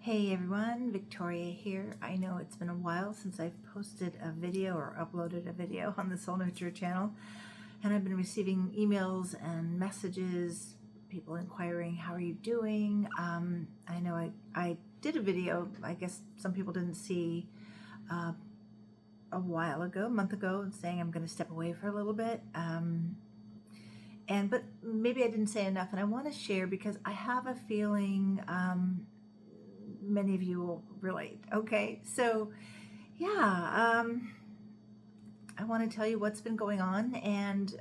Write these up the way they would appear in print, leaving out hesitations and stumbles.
Hey everyone, Victoria here. I know it's been a while since I've posted a video or uploaded a video on the Soul Nurture channel, and I've been receiving emails and messages, people inquiring, how are you doing? I know I did a video, I guess some people didn't see a while ago, a month ago, saying I'm going to step away for a little bit. But maybe I didn't say enough, and I want to share because I have a feeling many of you will relate. Okay, so yeah, I want to tell you what's been going on, and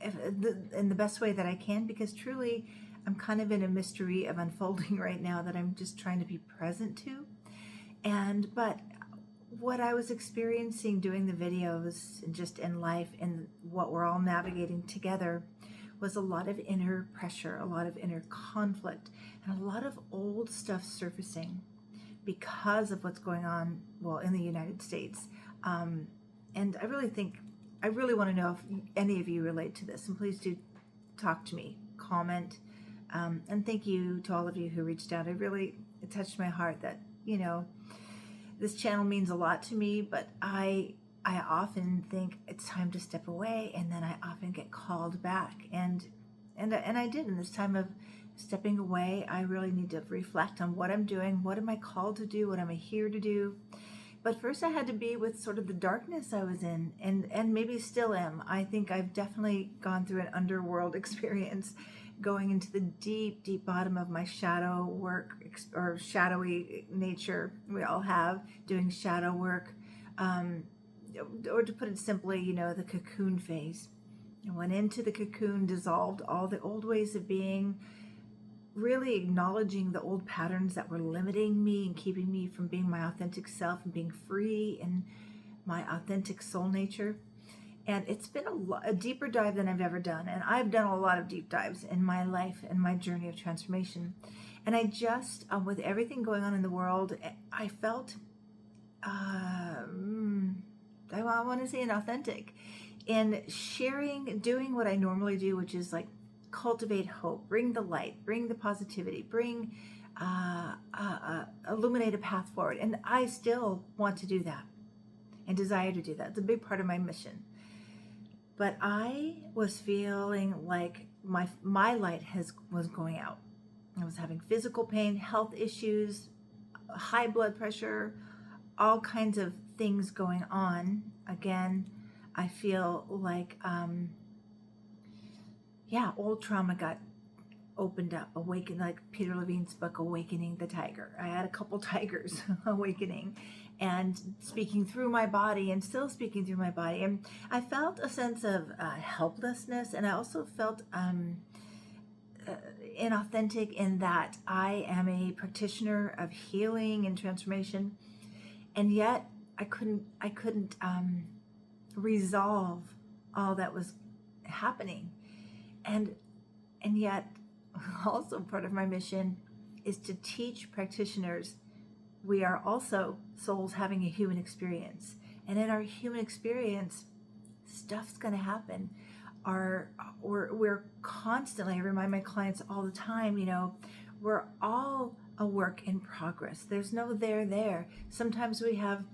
in the best way that I can, because truly I'm kind of in a mystery of unfolding right now that I'm just trying to be present to. But what I was experiencing doing the videos and just in life and what we're all navigating together was a lot of inner pressure, a lot of inner conflict, and a lot of old stuff surfacing because of what's going on, well, in the United States. And I really want to know if any of you relate to this, and please do talk to me, comment, and thank you to all of you who reached out. It touched my heart that, this channel means a lot to me, but I often think it's time to step away, and then I often get called back. And I did in this time of stepping away. I really need to reflect on what I'm doing, what am I called to do, what am I here to do. But first I had to be with sort of the darkness I was in, and maybe still am. I think I've definitely gone through an underworld experience, going into the deep, deep bottom of my shadow work, or shadowy nature we all have, doing shadow work. Or to put it simply, the cocoon phase. I went into the cocoon, dissolved all the old ways of being, really acknowledging the old patterns that were limiting me and keeping me from being my authentic self and being free in my authentic soul nature. And it's been a deeper dive than I've ever done. And I've done a lot of deep dives in my life and my journey of transformation. And I just, with everything going on in the world, I felt, I want to say inauthentic in sharing, doing what I normally do, which is like cultivate hope, bring the light, bring the positivity, illuminate a path forward. And I still want to do that and desire to do that. It's a big part of my mission. But I was feeling like my light was going out. I was having physical pain, health issues, high blood pressure, all kinds of things going on. Again, I feel like, old trauma got opened up, awakened, like Peter Levine's book, Awakening the Tiger. I had a couple tigers awakening and speaking through my body, and still speaking through my body. And I felt a sense of helplessness, and I also felt inauthentic in that I am a practitioner of healing and transformation, and yet I couldn't resolve all that was happening. And yet also part of my mission is to teach practitioners we are also souls having a human experience. And in our human experience, stuff's going to happen. We're constantly, I remind my clients all the time, we're all a work in progress. There's no there. Sometimes we have,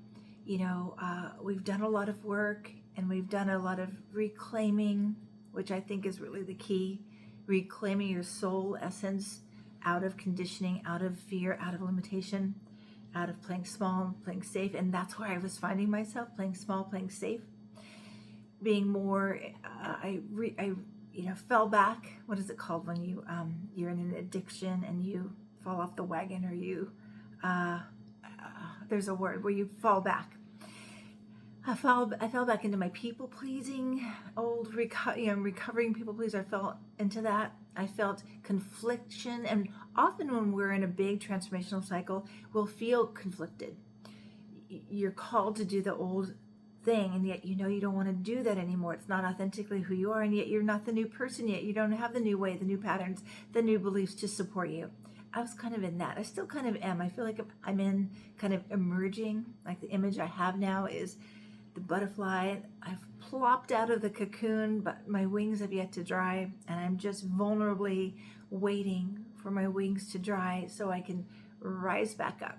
we've done a lot of work, and we've done a lot of reclaiming, which I think is really the key. Reclaiming your soul essence out of conditioning, out of fear, out of limitation, out of playing small, playing safe. And that's where I was finding myself, playing small, playing safe, being more, I fell back. What is it called when you're in an addiction and you fall off the wagon, or you, there's a word where you fall back. I fell back into my people pleasing, recovering people pleaser. I fell into that. I felt confliction, and often when we're in a big transformational cycle, we'll feel conflicted. You're called to do the old thing, and yet you don't want to do that anymore. It's not authentically who you are, and yet you're not the new person yet. You don't have the new way, the new patterns, the new beliefs to support you. I was kind of in that. I still kind of am. I feel like I'm in kind of emerging. Like the image I have now is the butterfly. I've plopped out of the cocoon, but my wings have yet to dry, and I'm just vulnerably waiting for my wings to dry so I can rise back up.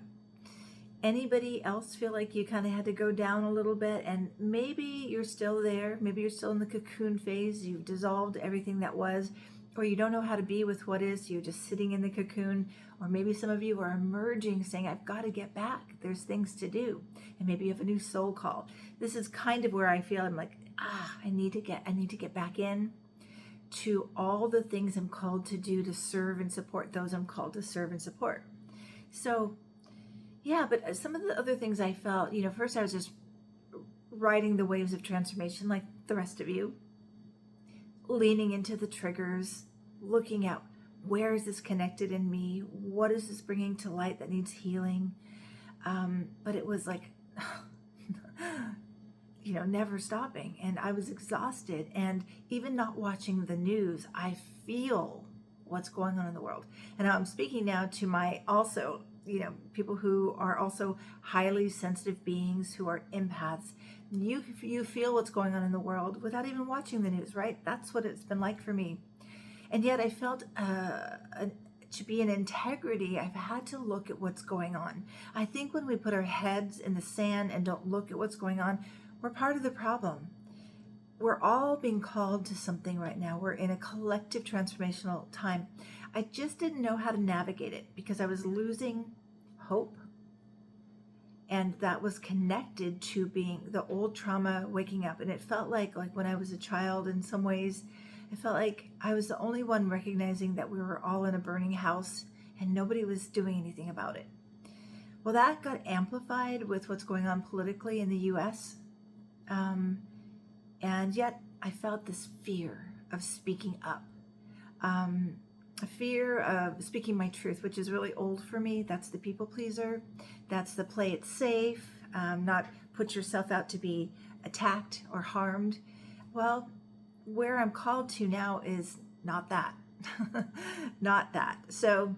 Anybody else feel like you kind of had to go down a little bit, and maybe you're still there, maybe you're still in the cocoon phase, you've dissolved everything that was, or you don't know how to be with what is, you're just sitting in the cocoon, or maybe some of you are emerging saying, I've got to get back, there's things to do, and maybe you have a new soul call. This is kind of where I feel I'm like, I need to get back in to all the things I'm called to do to serve and support those I'm called to serve and support. So yeah, but some of the other things I felt, first I was just riding the waves of transformation like the rest of you, leaning into the triggers, looking at where is this connected in me? What is this bringing to light that needs healing? But it was like, never stopping. And I was exhausted. And even not watching the news, I feel what's going on in the world. And I'm speaking now to my also, people who are also highly sensitive beings, who are empaths. You feel what's going on in the world without even watching the news, right? That's what it's been like for me. And yet I felt to be in integrity, I've had to look at what's going on. I think when we put our heads in the sand and don't look at what's going on, we're part of the problem. We're all being called to something right now. We're in a collective transformational time. I just didn't know how to navigate it because I was losing hope. And that was connected to being the old trauma waking up. And it felt like when I was a child, in some ways, it felt like I was the only one recognizing that we were all in a burning house and nobody was doing anything about it. Well, that got amplified with what's going on politically in the US. And yet I felt this fear of speaking up. A fear of speaking my truth, which is really old for me. That's the people pleaser. That's the play it safe, not put yourself out to be attacked or harmed. Well, where I'm called to now is not that. Not that. So,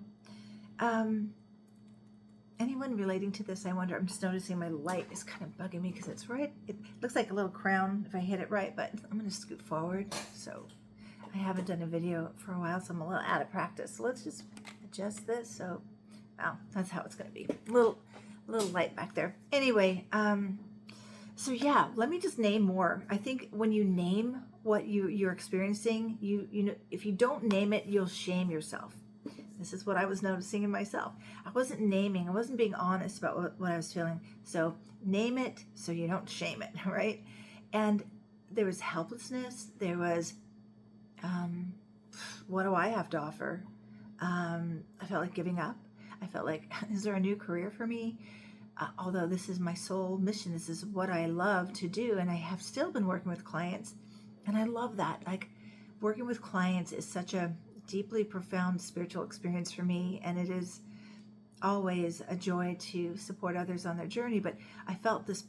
anyone relating to this, I wonder, I'm just noticing my light is kind of bugging me because it's right. It looks like a little crown if I hit it right, but I'm going to scoot forward. So I haven't done a video for a while, so I'm a little out of practice. So let's just adjust this. So, wow, that's how it's going to be. A little light back there. Anyway, so yeah, let me just name more. I think when you name what you're experiencing, you know, if you don't name it, you'll shame yourself. This is what I was noticing in myself. I wasn't naming, I wasn't being honest about what I was feeling. So name it so you don't shame it, right? And there was helplessness. There was, what do I have to offer? I felt like giving up. I felt like, is there a new career for me? Although this is my soul mission, this is what I love to do. And I have still been working with clients. And I love that. Like, working with clients is such a deeply profound spiritual experience for me. And it is always a joy to support others on their journey. But I felt this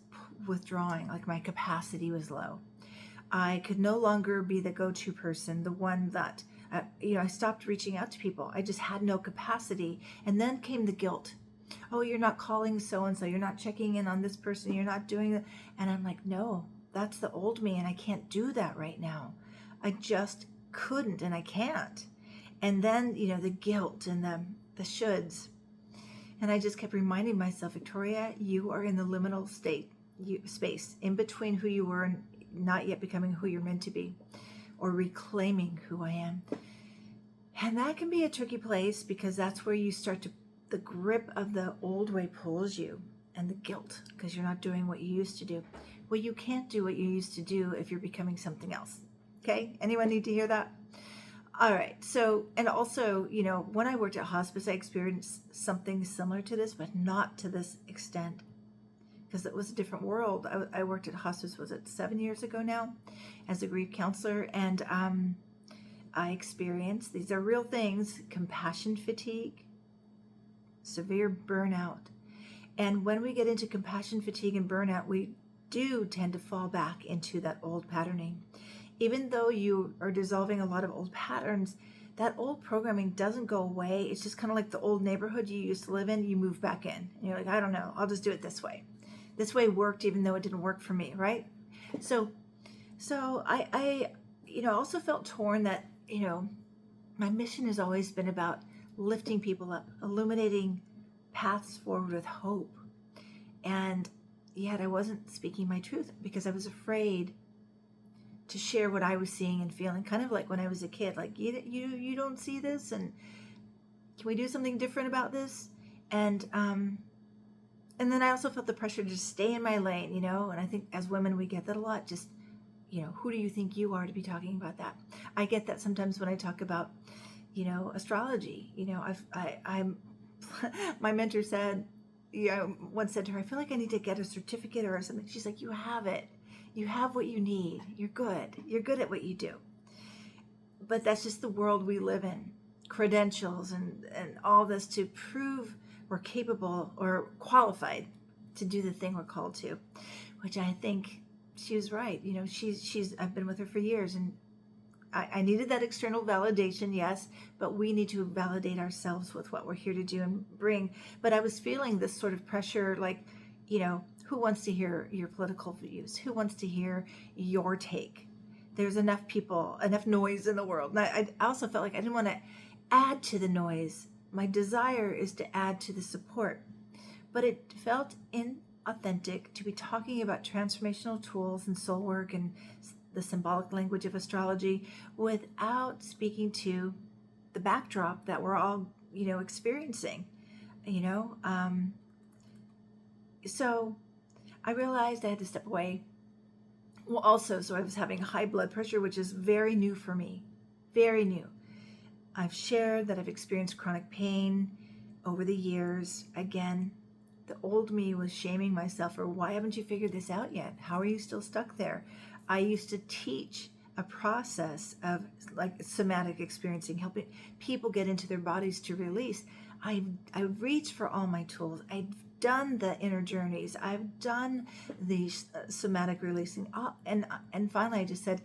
withdrawing, like my capacity was low. I could no longer be the go-to person, the one that, I stopped reaching out to people. I just had no capacity. And then came the guilt. Oh, you're not calling so-and-so. You're not checking in on this person. You're not doing it. And I'm like, no, that's the old me. And I can't do that right now. I just couldn't, and I can't. And then, the guilt and the shoulds. And I just kept reminding myself, Victoria, you are in the liminal space in between who you were and not yet becoming who you're meant to be, or reclaiming who I am. And that can be a tricky place because that's where you start to, the grip of the old way pulls you, and the guilt because you're not doing what you used to do. Well, you can't do what you used to do if you're becoming something else. Okay? Anyone need to hear that? All right. So, and also, when I worked at hospice, I experienced something similar to this, but not to this extent because it was a different world. I worked at hospice, was it 7 years ago now, as a grief counselor. And I experienced, these are real things, compassion fatigue, severe burnout. And when we get into compassion fatigue and burnout, we do tend to fall back into that old patterning. Even though you are dissolving a lot of old patterns, that old programming doesn't go away. It's just kind of like the old neighborhood you used to live in, you move back in. And you're like, I don't know, I'll just do it this way. This way worked even though it didn't work for me, right? So I also felt torn that, my mission has always been about lifting people up, illuminating paths forward with hope. And yet I wasn't speaking my truth because I was afraid to share what I was seeing and feeling, kind of like when I was a kid, like, you don't see this, and can we do something different about this? And then I also felt the pressure to just stay in my lane, and I think as women we get that a lot. Just, who do you think you are to be talking about that? I get that sometimes when I talk about, astrology. I'm my mentor said, once said to her, I feel like I need to get a certificate or something. She's like, you have it. You have what you need. You're good. You're good at what you do. But that's just the world we live in. Credentials and all this to prove we're capable or qualified to do the thing we're called to, which I think she was right. I've been with her for years, and I needed that external validation, yes, but we need to validate ourselves with what we're here to do and bring. But I was feeling this sort of pressure, like, who wants to hear your political views? Who wants to hear your take? There's enough people, enough noise in the world. And I also felt like I didn't want to add to the noise. My desire is to add to the support. But it felt inauthentic to be talking about transformational tools and soul work and the symbolic language of astrology without speaking to the backdrop that we're all, experiencing, So I realized I had to step away. Well, also, so I was having high blood pressure, which is very new for me, very new. I've shared that I've experienced chronic pain over the years. Again, the old me was shaming myself for, why haven't you figured this out yet? How are you still stuck there? I used to teach a process of like somatic experiencing, helping people get into their bodies to release. I reached for all my tools. I've done the inner journeys. I've done the somatic releasing. And finally I just said,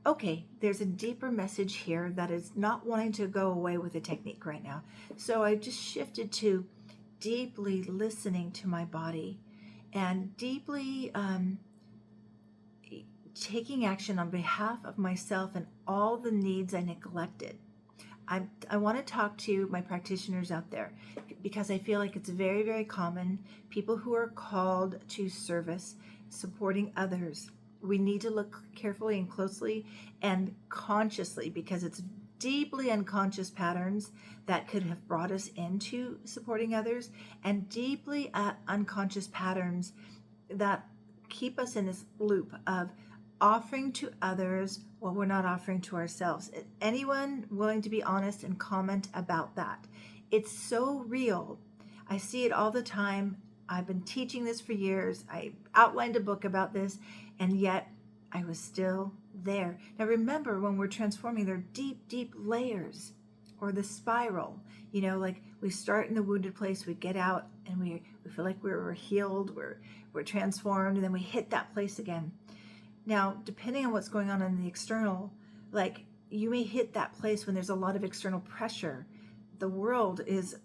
okay, there's a deeper message here that is not wanting to go away with the technique right now. So I just shifted to deeply listening to my body and deeply taking action on behalf of myself and all the needs I neglected. I want to talk to my practitioners out there because I feel like it's very, very common. People who are called to service, supporting others. We need to look carefully and closely and consciously because it's deeply unconscious patterns that could have brought us into supporting others, and deeply unconscious patterns that keep us in this loop of offering to others what we're not offering to ourselves. Anyone willing to be honest and comment about that? It's so real. I see it all the time. I've been teaching this for years. I outlined a book about this, and yet I was still there. Now remember, when we're transforming, there are deep, deep layers, or the spiral. Like we start in the wounded place, we get out, and we feel like we're healed, we're transformed, and then we hit that place again. Now, depending on what's going on in the external, like you may hit that place when there's a lot of external pressure. The world is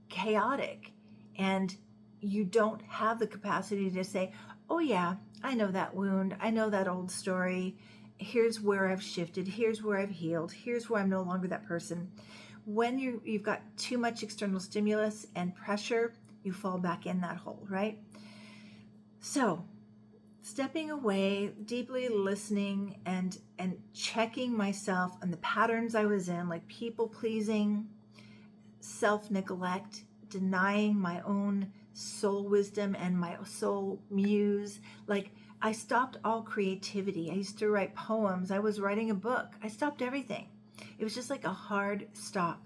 chaotic, and you don't have the capacity to say, oh yeah, I know that wound, I know that old story, here's where I've shifted, here's where I've healed, here's where I'm no longer that person. When you've got too much external stimulus and pressure, you fall back in that hole, right? So stepping away, deeply listening and checking myself and the patterns I was in, like people pleasing, self-neglect, denying my own soul wisdom and my soul muse. Like I stopped all creativity. I used to write poems. I was writing a book. I stopped everything. It was just like a hard stop.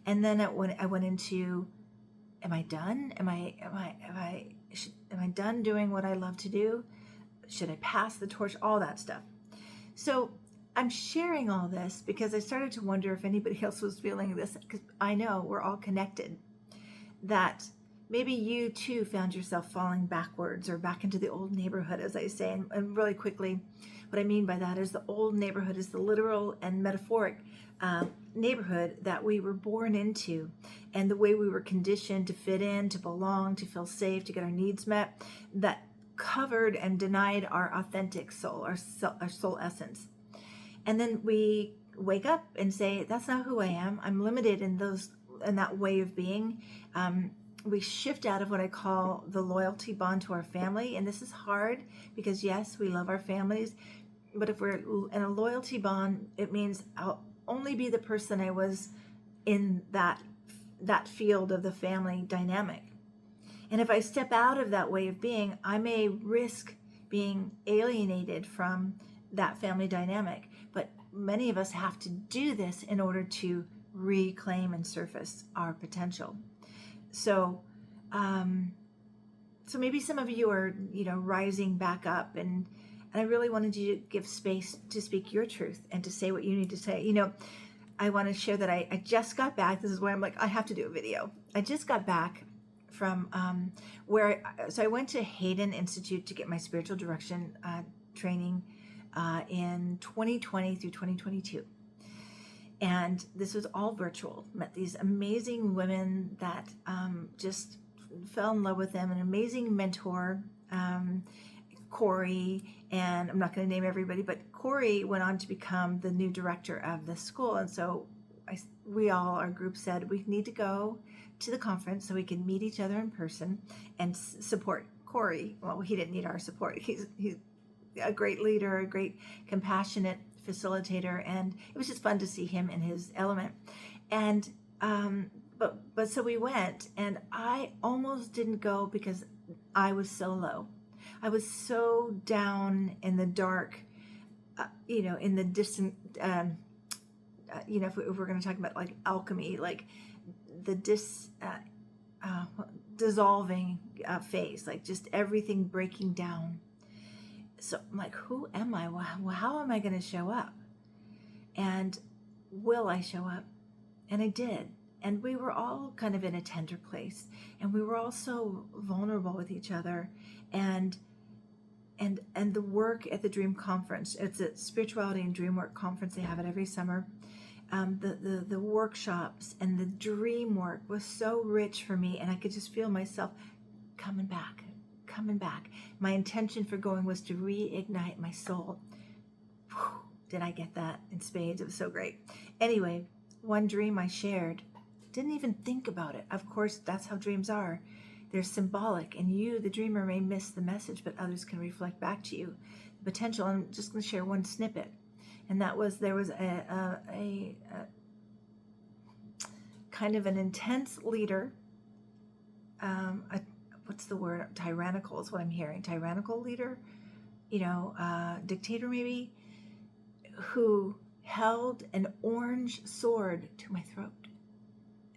And then I went into, am I done? Am I done doing what I love to do? Should I pass the torch? All that stuff. So I'm sharing all this because I started to wonder if anybody else was feeling this, because I know we're all connected, that maybe you too found yourself falling backwards or back into the old neighborhood, as I say. And really quickly, what I mean by that is the old neighborhood is the literal and metaphoric neighborhood that we were born into, and the way we were conditioned to fit in, to belong, to feel safe, to get our needs met, that covered and denied our authentic soul, our soul essence. And then we wake up and say, that's not who I am. I'm limited in that way of being. we shift out of what I call the loyalty bond to our family. And this is hard because, yes, we love our families. But if we're in a loyalty bond, it means I'll only be the person I was in that field of the family dynamic. And if I step out of that way of being, I may risk being alienated from that family dynamic. But many of us have to do this in order to reclaim and surface our potential. So, so maybe some of you are, rising back up, and I really wanted you to give space to speak your truth and to say what you need to say. I want to share that I just got back. This is why I'm like, I have to do a video. I just got back from so I went to Hayden Institute to get my spiritual direction training in 2020 through 2022. And this was all virtual. Met these amazing women that just fell in love with them. An amazing mentor, Corey, and I'm not going to name everybody, but Corey went on to become the new director of the school. And so our group said, we need to go to the conference so we can meet each other in person and support Corey. Well, he didn't need our support. He's a great leader, a great compassionate facilitator, and it was just fun to see him in his element. And but so we went, and I almost didn't go because I was so low. I was so down in the dark, in the distant, if we're going to talk about like alchemy, like the dissolving phase, like just everything breaking down. So I'm like, who am I? Well, how am I going to show up? And will I show up? And I did. And we were all kind of in a tender place, and we were all so vulnerable with each other. And the work at the Dream Conference, it's a spirituality and dream work conference. They have it every summer. The workshops and the dream work was so rich for me, and I could just feel myself coming back. My intention for going was to reignite my soul. Whew, did I get that in spades? It was so great. Anyway, one dream I shared, didn't even think about it. Of course, that's how dreams are. They're symbolic, and you, the dreamer, may miss the message, but others can reflect back to you the potential. I'm just going to share one snippet, and that was there was a kind of an intense leader. What's the word? Tyrannical is what I'm hearing. Tyrannical leader, dictator maybe, who held an orange sword to my throat.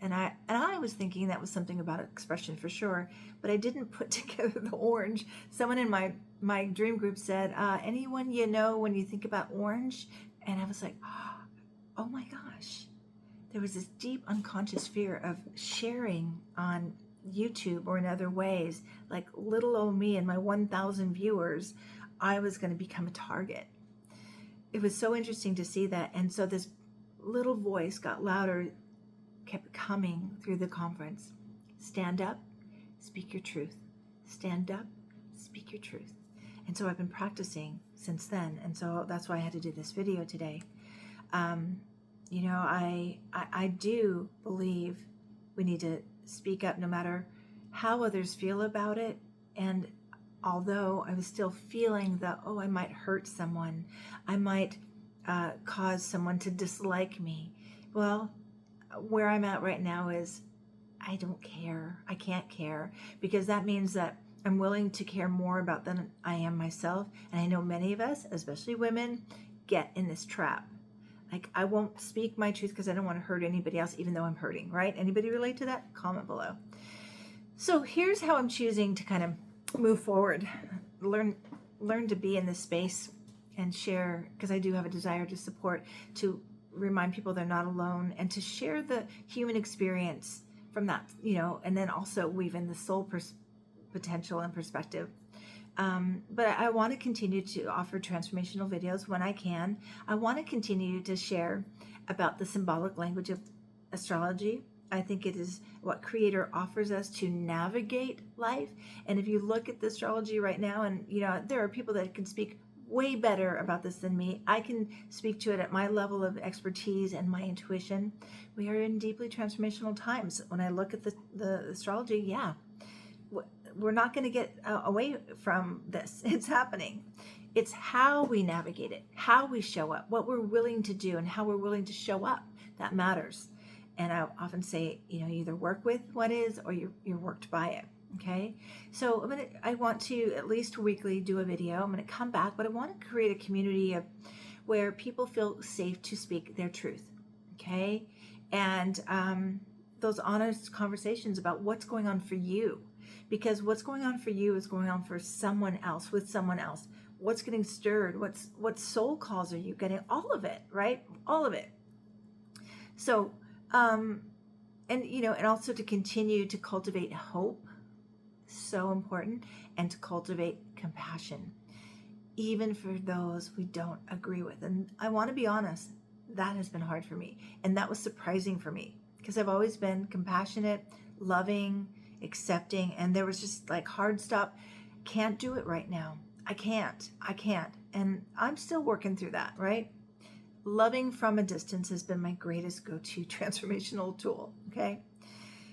And I was thinking that was something about expression for sure, but I didn't put together the orange. Someone in my dream group said, anyone you know when you think about orange? And I was like, oh my gosh. There was this deep unconscious fear of sharing on YouTube or in other ways, like little old me and my 1,000 viewers, I was going to become a target. It was so interesting to see that. And so this little voice got louder, kept coming through the conference. Stand up, speak your truth. Stand up, speak your truth. And so I've been practicing since then. And so that's why I had to do this video today. I do believe we need to speak up no matter how others feel about it. And although I was still feeling I might hurt someone, I might cause someone to dislike me. Well, where I'm at right now is I don't care. I can't care, because that means that I'm willing to care more about than I am myself. And I know many of us, especially women, get in this trap. Like, I won't speak my truth because I don't want to hurt anybody else, even though I'm hurting, right? Anybody relate to that? Comment below. So here's how I'm choosing to kind of move forward, learn to be in this space and share, because I do have a desire to support, to remind people they're not alone, and to share the human experience from that, and then also weave in the soul potential and perspective. But I want to continue to offer transformational videos when I can. I want to continue to share about the symbolic language of astrology. I think it is what Creator offers us to navigate life. And if you look at the astrology right now, and there are people that can speak way better about this than me. I can speak to it at my level of expertise and my intuition. We are in deeply transformational times. When I look at the astrology, yeah, we're not going to get away from this. It's happening. It's how we navigate it, how we show up, what we're willing to do, and how we're willing to show up that matters. And I often say, you either work with what is or you're worked by it. Okay, so I want to at least weekly do a video. I'm going to come back, but I want to create a community of where people feel safe to speak their truth. Okay, and those honest conversations about what's going on for you, because what's going on for you is going on for someone else, with someone else. What's getting stirred? What soul calls are you getting? All of it, right? All of it. So, and also to continue to cultivate hope. So important. And to cultivate compassion, even for those we don't agree with. And I want to be honest, that has been hard for me, and that was surprising for me, because I've always been compassionate, loving, accepting, and there was just like hard stop. Can't do it right now. I can't, and I'm still working through that, right? Loving from a distance has been my greatest go-to transformational tool. Okay,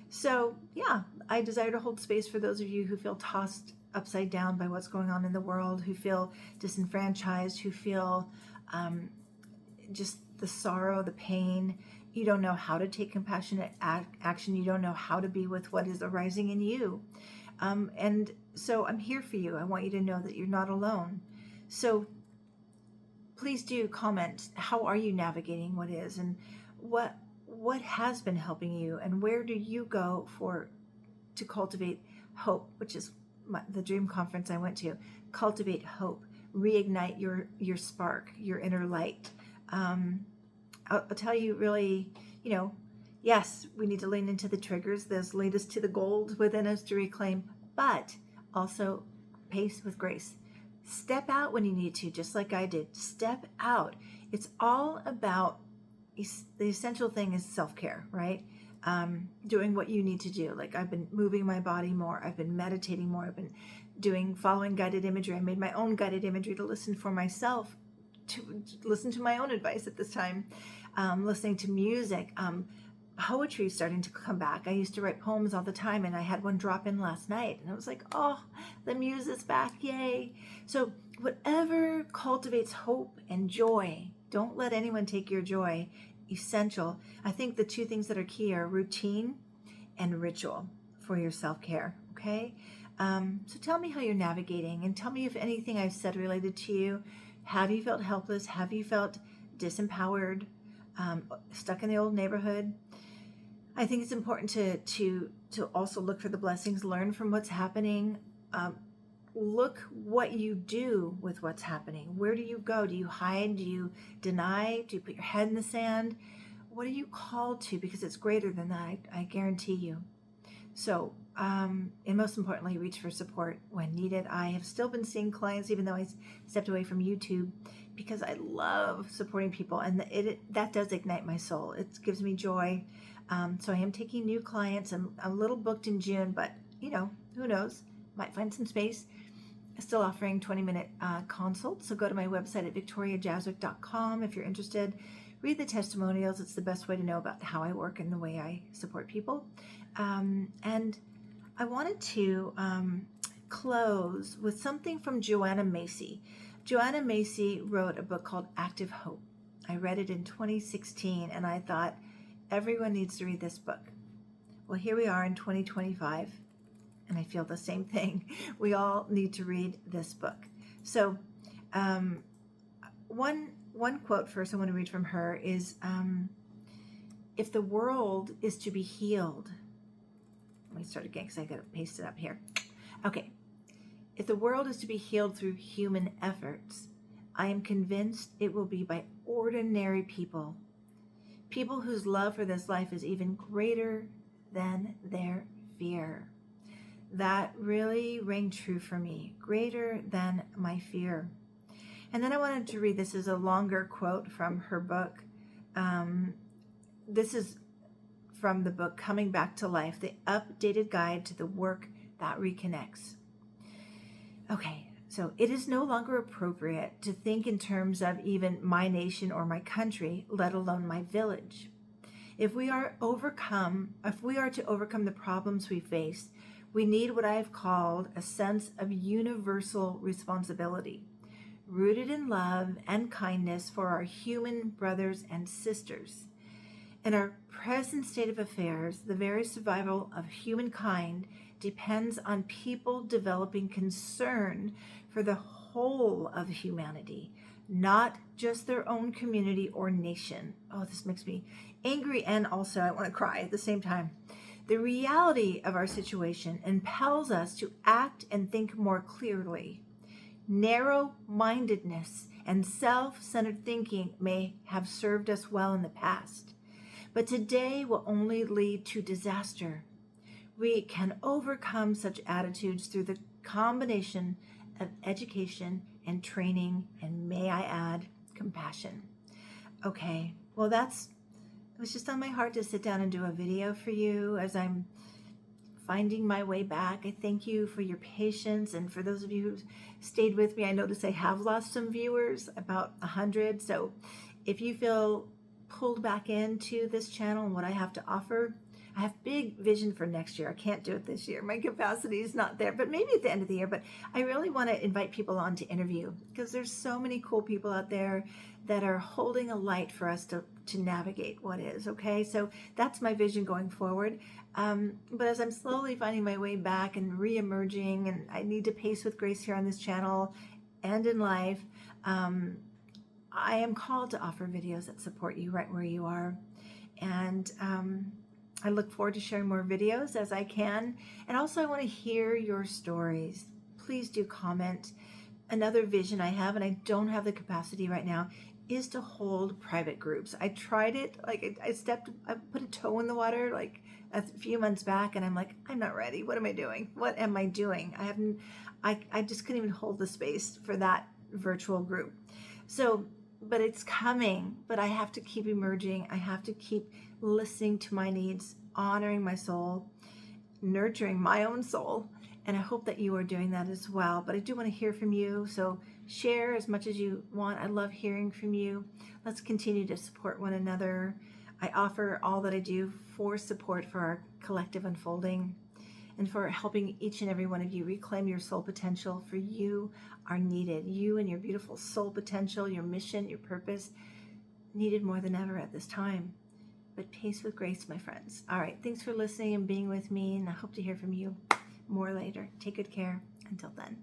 so yeah, I desire to hold space for those of you who feel tossed upside down by what's going on in the world, who feel disenfranchised, who feel just the sorrow, the pain. You don't know how to take compassionate action. You don't know how to be with what is arising in you. And so I'm here for you. I want you to know that you're not alone. So please do comment. How are you navigating what is, and what has been helping you, and where do you go to cultivate hope, which is the dream conference I went to. Cultivate hope, reignite your spark, your inner light. I'll tell you, really, yes, we need to lean into the triggers. Those lead us to the gold within us to reclaim, but also pace with grace. Step out when you need to, just like I did. Step out. It's all about, the essential thing is self-care, right? Doing what you need to do. Like, I've been moving my body more. I've been meditating more. I've been following guided imagery. I made my own guided imagery to listen for myself, to listen to my own advice at this time. Listening to music. Poetry is starting to come back. I used to write poems all the time, and I had one drop in last night, and I was like, oh, the muse is back, yay. So whatever cultivates hope and joy, don't let anyone take your joy. Essential. I think the two things that are key are routine and ritual for your self-care. Okay, so tell me how you're navigating, and tell me if anything I've said related to you. Have you felt helpless? Have you felt disempowered, stuck in the old neighborhood? I think it's important to also look for the blessings, learn from what's happening. Look what you do with what's happening. Where do you go? Do you hide? Do you deny? Do you put your head in the sand? What are you called to? Because it's greater than that, I guarantee you. So, and most importantly, reach for support when needed. I have still been seeing clients, even though I stepped away from YouTube, because I love supporting people, and that does ignite my soul. It gives me joy. So I am taking new clients. I'm a little booked in June, but who knows? Might find some space. Still offering 20-minute consults. So go to my website at victoriajazwick.com if you're interested. Read the testimonials. It's the best way to know about how I work and the way I support people. And I wanted to close with something from Joanna Macy. Joanna Macy wrote a book called Active Hope. I read it in 2016, and I thought, everyone needs to read this book. Well, here we are in 2025, and I feel the same thing. We all need to read this book. So one quote first I want to read from her is, if the world is to be healed, let me start again because I got to paste it up here. Okay. If the world is to be healed through human efforts, I am convinced it will be by ordinary people. People whose love for this life is even greater than their fear. That really rang true for me. Greater than my fear. And then I wanted to read, this is a longer quote from her book. This is from the book Coming Back to Life, the updated guide to the work that reconnects. Okay, So it is no longer appropriate to think in terms of even my nation or my country, let alone my village. If we are to overcome the problems we face, we need what I have called a sense of universal responsibility, rooted in love and kindness for our human brothers and sisters. In our present state of affairs, the very survival of humankind depends on people developing concern for the whole of humanity, not just their own community or nation. Oh, this makes me angry, and also I want to cry at the same time. The reality of our situation impels us to act and think more clearly. Narrow-mindedness and self-centered thinking may have served us well in the past, but today will only lead to disaster. We can overcome such attitudes through the combination of education and training, and may I add, compassion. Okay, well, it was just on my heart to sit down and do a video for you as I'm finding my way back. I thank you for your patience, and for those of you who stayed with me, I noticed I have lost some viewers, about 100. So if you feel pulled back into this channel and what I have to offer, I have big vision for next year. I can't do it this year. My capacity is not there, but maybe at the end of the year. But I really want to invite people on to interview, because there's so many cool people out there that are holding a light for us to navigate what is, okay? So that's my vision going forward. But as I'm slowly finding my way back and re-emerging, and I need to pace with grace here on this channel and in life, I am called to offer videos that support you right where you are. And I look forward to sharing more videos as I can. And also I want to hear your stories. Please do comment. Another vision I have, and I don't have the capacity right now, is to hold private groups. I tried it, like I put a toe in the water like a few months back, and I'm like, I'm not ready. What am I doing? What am I doing? I just couldn't even hold the space for that virtual group. So, but it's coming, but I have to keep emerging. I have to keep listening to my needs, honoring my soul, nurturing my own soul. And I hope that you are doing that as well. But I do want to hear from you. So share as much as you want. I love hearing from you. Let's continue to support one another. I offer all that I do for support for our collective unfolding, and for helping each and every one of you reclaim your soul potential. For you are needed. You and your beautiful soul potential, your mission, your purpose, needed more than ever at this time. But pace with grace, my friends. All right, thanks for listening and being with me, and I hope to hear from you more later. Take good care. Until then.